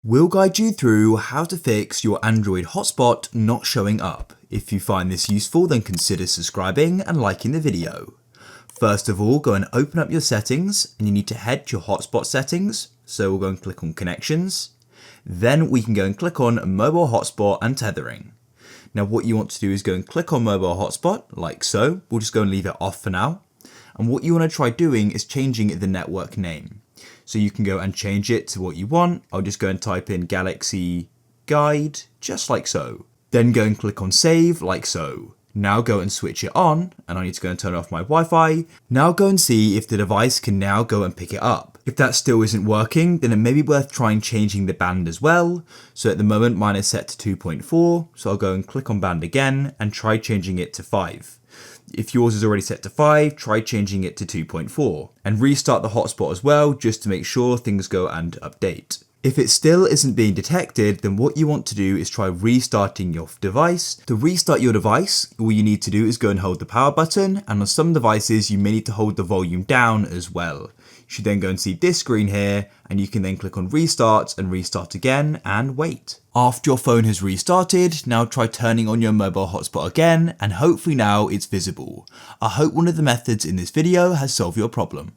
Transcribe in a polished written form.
We'll guide you through how to fix your Android hotspot not showing up. If you find this useful, then consider subscribing and liking the video. First of all, go and open up your settings and you need to head to your hotspot settings. So we'll go and click on connections. Then we can go and click on mobile hotspot and tethering. Now what you want to do is go and click on mobile hotspot like so. We'll just go and leave it off for now. And what you want to try doing is changing the network name. So you can go and change it to what you want. I'll just go and type in Galaxy Guide, just like so. Then go and click on save, like so. Now go and switch it on, and I need to go and turn off my Wi-Fi. Now go and see if the device can now go and pick it up. If that still isn't working, then it may be worth trying changing the band as well. So at the moment mine is set to 2.4, so I'll go and click on band again and try changing it to 5. If yours is already set to 5, try changing it to 2.4 and restart the hotspot as well, just to make sure things go and update. If it still isn't being detected, then what you want to do is try restarting your device. To restart your device, all you need to do is go and hold the power button, and on some devices you may need to hold the volume down as well. You should then go and see this screen here, and you can then click on restart and restart again and wait. After your phone has restarted, now try turning on your mobile hotspot again, and hopefully now it's visible. I hope one of the methods in this video has solved your problem.